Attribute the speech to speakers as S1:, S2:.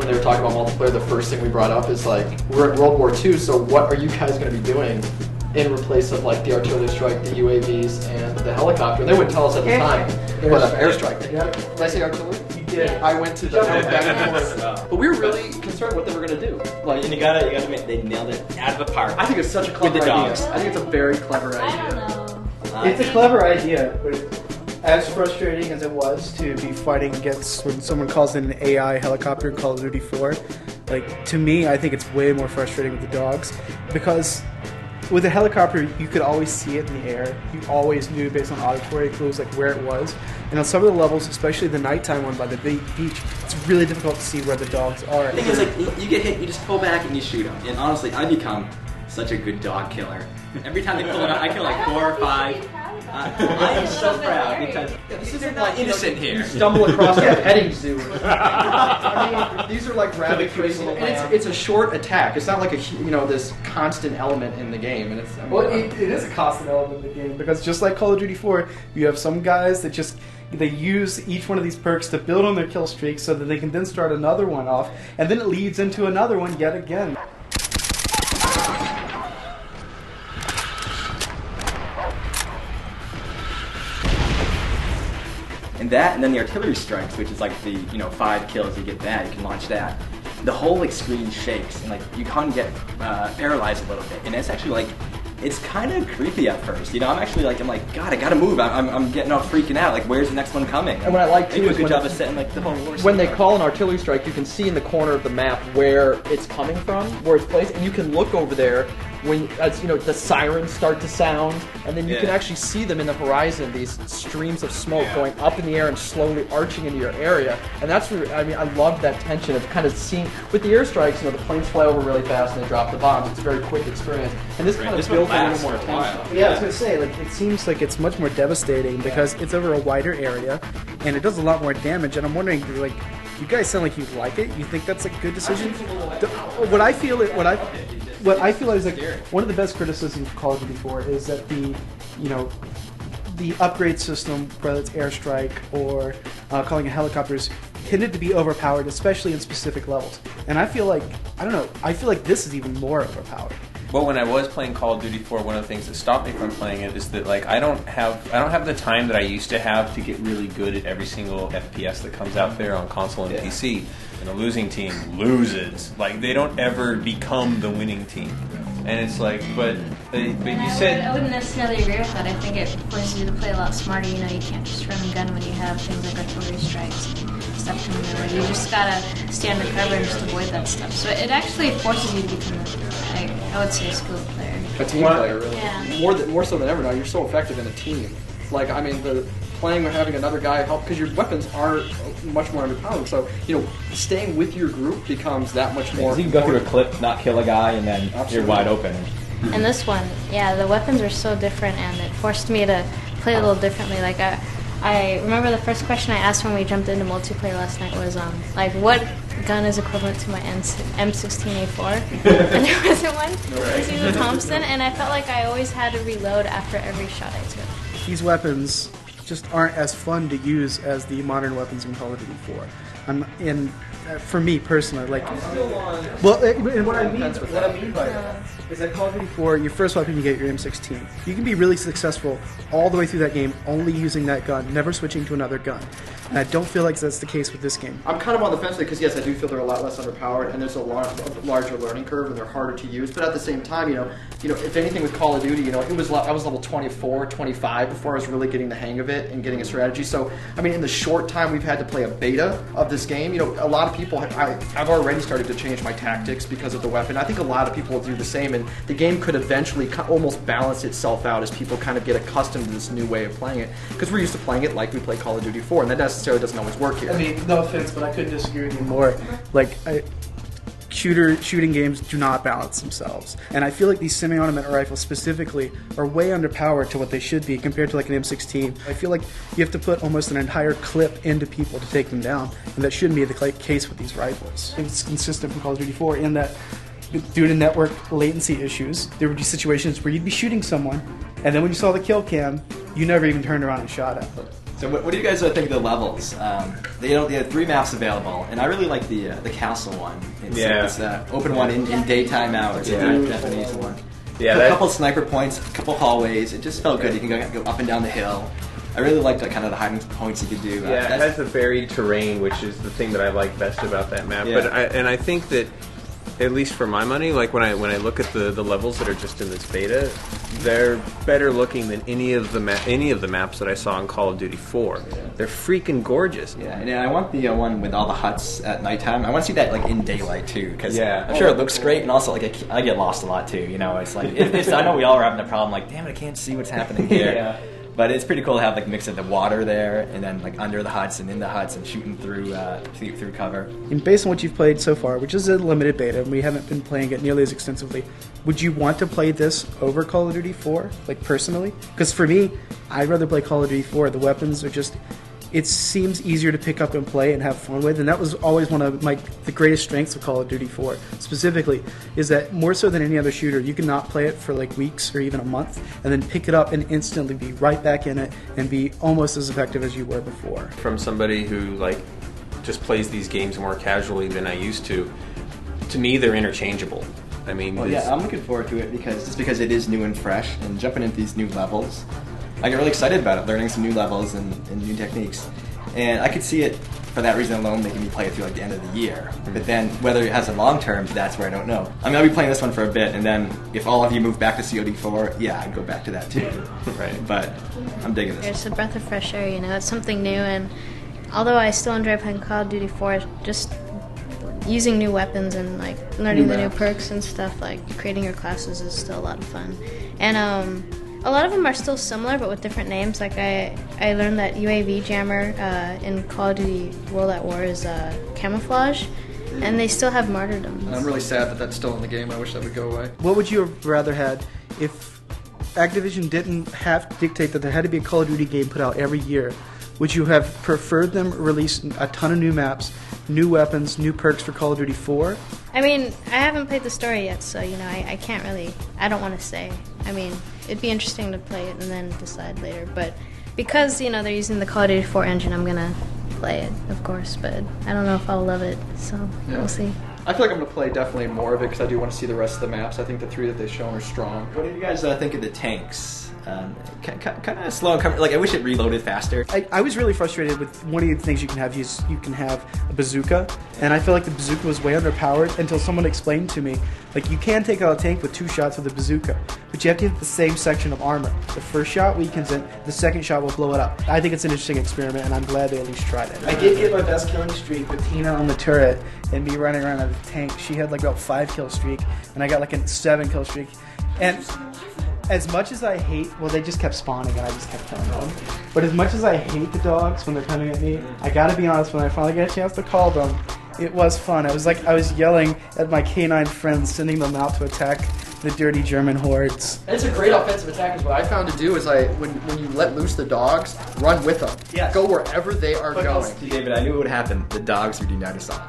S1: they were talking about multiplayer, the first thing we brought up is like, we're in World War II, so what are you guys going to be doing in replace of like the artillery strike, the UAVs, and the helicopter? They wouldn't tell us at the time, but airstrike.
S2: Yeah.
S1: Did I say artillery?
S2: You did.
S1: I went to the back and forth. But we were really concerned what they were going to do. Like,
S3: and you gotta admit, they nailed it out of the park.
S1: I think it's such a clever
S3: With the
S1: idea.
S3: dogs.
S1: I think it's a very clever idea.
S4: I don't know.
S2: It's a clever idea, but as frustrating as it was to be fighting against when someone calls in an AI helicopter in Call of Duty 4, like, to me, I think it's way more frustrating with the dogs, because with a helicopter, you could always see it in the air. You always knew based on auditory clues like where it was. And on some of the levels, especially the nighttime one by the beach, it's really difficult to see where the dogs are.
S3: The thing is, like, you get hit, you just pull back and you shoot them. And honestly, I become such a good dog killer. Every time they pull it out, I kill like 4 or 5. I am so proud because this isn't not innocent here.
S1: You stumble across a petting zoo. I mean, these are like rabbit crazy, and it's a short attack. It's not like this constant element in the game. And it's
S2: it is a constant element in the game, because just like Call of Duty 4, you have some guys that they use each one of these perks to build on their kill streak so that they can then start another one off, and then it leads into another one yet again.
S3: And that, and then the artillery strikes, which is like the 5 kills you get that, you can launch that. The whole like screen shakes, and like you can get paralyzed a little bit, and it's actually like it's kind of creepy at first. I'm actually like God, I gotta move. I'm getting all freaking out. Like, where's the next one coming?
S1: And what I like too
S3: they do a
S1: is
S3: good job of setting like the whole war.
S1: When they call an artillery strike, you can see in the corner of the map where it's coming from, where it's placed, and you can look over there when the sirens start to sound, and then you can actually see them in the horizon. These streams of smoke going up in the air and slowly arching into your area, and that's where I love that tension of kind of seeing with the airstrikes. The planes fly over really fast and they drop the bombs. It's a very quick experience, and this kind of builds a little more tension.
S2: Yeah, I was gonna say, like, it seems like it's much more devastating because it's over a wider area, and it does a lot more damage. And I'm wondering, like, you guys sound like you like it. You think that's a good decision? What I feel is like one of the best criticisms of Call of Duty 4 is that the upgrade system, whether it's airstrike or calling in helicopters, tended to be overpowered, especially in specific levels. And I feel like this is even more overpowered.
S5: Well, when I was playing Call of Duty 4, one of the things that stopped me from playing it is that like I don't have the time that I used to have to get really good at every single FPS that comes out there on console and PC. And the losing team loses. Like, they don't ever become the winning team. And it's like, but you said...
S4: I wouldn't necessarily agree with that. I think it forces you to play a lot smarter. You can't just run and gun when you have things like artillery strikes and stuff coming your way. You just gotta stand under cover and just avoid that stuff. So it actually forces you to become, I would say, a skilled player.
S1: A team player, really.
S4: Yeah.
S1: More so than ever now. You're so effective in a team. Like, I mean, playing with having another guy help, because your weapons are much more underpowered. So, staying with your group becomes that much more.
S6: You can go through a clip, not kill a guy, and then you're wide open.
S4: And this one, the weapons are so different, and it forced me to play a little differently. Like, I remember the first question I asked when we jumped into multiplayer last night was, what gun is equivalent to my M16A4? And there wasn't one. It was a Thompson, and I felt like I always had to reload after every shot I took.
S2: These weapons just aren't as fun to use as the modern weapons in Call of Duty 4. For me personally, like, what I mean by that is that Call of Duty 4, your first weapon you get your M16. You can be really successful all the way through that game, only using that gun, never switching to another gun. And I don't feel like that's the case with this game.
S1: I'm kind of on the fence because yes, I do feel they're a lot less underpowered, and there's a larger learning curve, and they're harder to use. But at the same time, if anything with Call of Duty, I was level 24, 25 before I was really getting the hang of it and getting a strategy. So I mean, in the short time we've had to play a beta of this game, a lot of people, I've already started to change my tactics because of the weapon. I think a lot of people will do the same, and the game could eventually almost balance itself out as people kind of get accustomed to this new way of playing it, because we're used to playing it like we play Call of Duty 4, and that necessarily doesn't always work here.
S2: I mean, no offense, but I couldn't disagree with you more. Like, shooting games do not balance themselves, and I feel like these semi-automatic rifles specifically are way underpowered to what they should be compared to like an M16. I feel like you have to put almost an entire clip into people to take them down, and that shouldn't be the case with these rifles. It's consistent from Call of Duty 4 in that, due to network latency issues, there would be situations where you'd be shooting someone, and then when you saw the kill cam, you never even turned around and shot at them.
S3: So what do you guys think of the levels? They have 3 maps available, and I really like the castle one. It's open one in daytime hours.
S5: Yeah.
S3: The Japanese one.
S5: Yeah,
S3: a couple sniper points, a couple hallways. It just felt good. You can go up and down the hill. I really liked kind of the hiding points you could do.
S5: Yeah, it has a varied terrain, which is the thing that I like best about that map.
S3: Yeah.
S5: But I think that, at least for my money, like when I look at the levels that are just in this beta, they're better looking than any of the maps that I saw in Call of Duty 4. They're freaking gorgeous.
S3: Yeah, and I want the one with all the huts at nighttime. I want to see that in daylight too, because
S5: Yeah.
S3: I'm sure it looks great, and also I get lost a lot too. It's like I know we all are having the problem. Like, damn it, I can't see what's happening here.
S6: Yeah.
S3: But it's pretty cool to have mix of the water there, and then under the huts and in the huts and shooting through cover.
S2: And based on what you've played so far, which is a limited beta, and we haven't been playing it nearly as extensively, would you want to play this over Call of Duty 4, personally? Because for me, I'd rather play Call of Duty 4. The weapons are just... It seems easier to pick up and play and have fun with, and that was always one of the greatest strengths of Call of Duty 4, specifically, is that more so than any other shooter, you can not play it for weeks or even a month, and then pick it up and instantly be right back in it and be almost as effective as you were before.
S5: From somebody who just plays these games more casually than I used to me they're interchangeable. I mean,
S3: Well, yeah, I'm looking forward to it because it is new and fresh, and jumping into these new levels, I get really excited about it, learning some new levels and new techniques. And I could see it, for that reason alone, making me play it through the end of the year. But then, whether it has a long term, that's where I don't know. I mean, I'll be playing this one for a bit, and then if all of you move back to COD4, yeah, I'd go back to that too.
S5: Right.
S3: But I'm digging this.
S4: It's a breath of fresh air, it's something new, and although I still enjoy playing Call of Duty 4, just using new weapons and learning the new perks and stuff, creating your classes is still a lot of fun. And a lot of them are still similar, but with different names. I learned that UAV jammer in Call of Duty World at War is camouflage, and they still have martyrdom.
S1: And I'm really sad that that's still in the game. I wish that would go away.
S2: What would you have rather had if Activision didn't have to dictate that there had to be a Call of Duty game put out every year? Would you have preferred them release a ton of new maps, new weapons, new perks for Call of Duty 4?
S4: I mean, I haven't played the story yet, so, I can't really... I don't want to say. I mean, it'd be interesting to play it and then decide later. But because, they're using the Call of Duty 4 engine, I'm going to play it, of course. But I don't know if I'll love it, so we'll see.
S1: I feel like I'm going to play definitely more of it because I do want to see the rest of the maps. I think the 3 that they've shown are strong.
S3: What do you guys think of the tanks? Kind of slow and I wish it reloaded faster.
S2: I was really frustrated with one of the things you can have. You can have a bazooka, and I feel like the bazooka was way underpowered until someone explained to me, you can take out a tank with 2 shots with a bazooka, but you have to hit the same section of armor. The first shot weakens it, the second shot will blow it up. I think it's an interesting experiment, and I'm glad they at least tried it. I did get my best killing streak with Tina on the turret and me running around on the tank. She had about 5 kill streak, and I got a 7 kill streak. And as much as I hate, they just kept spawning and I just kept killing them. But as much as I hate the dogs when they're coming at me, I gotta be honest, when I finally get a chance to call them, it was fun. I was yelling at my canine friends, sending them out to attack the dirty German hordes.
S1: And it's a great offensive attack, is what I found to do is when you let loose the dogs, run with them.
S3: Yes.
S1: Go wherever they are going.
S3: David, I knew it would happen. The dogs would unite us all.